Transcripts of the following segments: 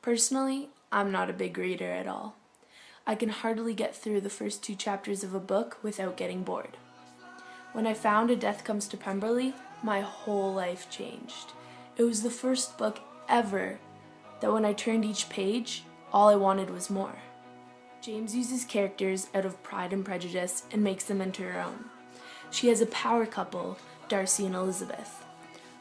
Personally, I'm not a big reader at all. I can hardly get through the first 2 chapters of a book without getting bored. When I found A Death Comes to Pemberley, my whole life changed. It was the first book ever that when I turned each page, all I wanted was more. James uses characters out of Pride and Prejudice and makes them into her own. She has a power couple, Darcy and Elizabeth.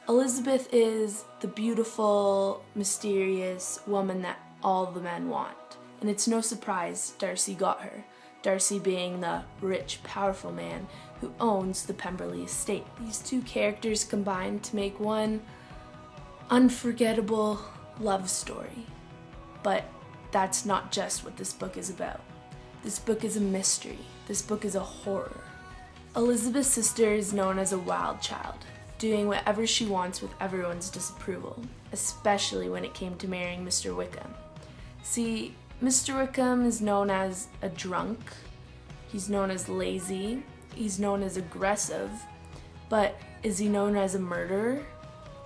Elizabeth is the beautiful, mysterious woman that all the men want. And it's no surprise Darcy got her. Darcy being the rich, powerful man who owns the Pemberley estate. These 2 characters combine to make one unforgettable love story. But that's not just what this book is about. This book is a mystery. This book is a horror. Elizabeth's sister is known as a wild child, doing whatever she wants with everyone's disapproval, especially when it came to marrying Mr. Wickham. See, Mr. Wickham is known as a drunk, he's known as lazy, he's known as aggressive, but is he known as a murderer?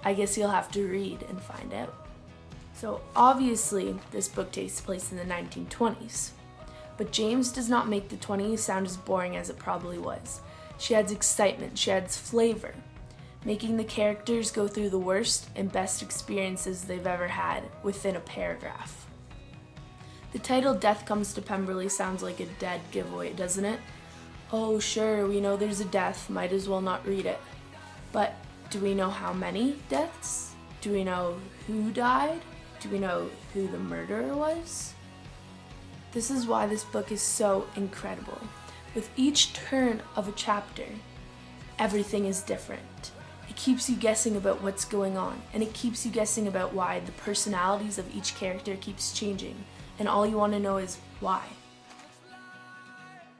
I guess you'll have to read and find out. So obviously, this book takes place in the 1920s, but James does not make the 20s sound as boring as it probably was. She adds excitement, she adds flavor, making the characters go through the worst and best experiences they've ever had within a paragraph. The title Death Comes to Pemberley sounds like a dead giveaway, doesn't it? Oh sure, we know there's a death, might as well not read it. But do we know how many deaths? Do we know who died? Do we know who the murderer was? This is why this book is so incredible. With each turn of a chapter, everything is different. It keeps you guessing about what's going on, and it keeps you guessing about why the personalities of each character keeps changing, and all you want to know is why.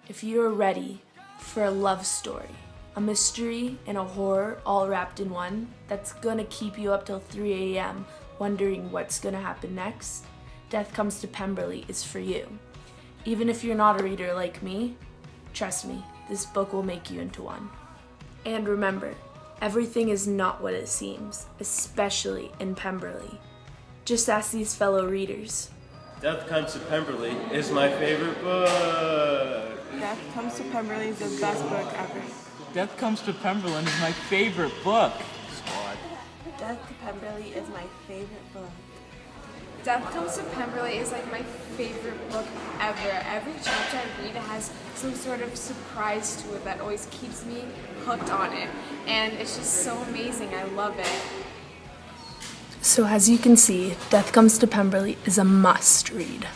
If you're ready for a love story, a mystery and a horror all wrapped in one, that's gonna keep you up till 3 a.m. wondering what's gonna happen next, Death Comes to Pemberley is for you. Even if you're not a reader like me, trust me, this book will make you into one. And remember, everything is not what it seems, especially in Pemberley. Just ask these fellow readers. Death Comes to Pemberley is my favorite book. Death Comes to Pemberley is the best book ever. Death Comes to Pemberley is my favorite book. Death to Pemberley is my favorite book. Death Comes to Pemberley is like my favorite book ever. Every chapter I read has some sort of surprise to it that always keeps me hooked on it. And it's just so amazing. I love it. So as you can see, Death Comes to Pemberley is a must read.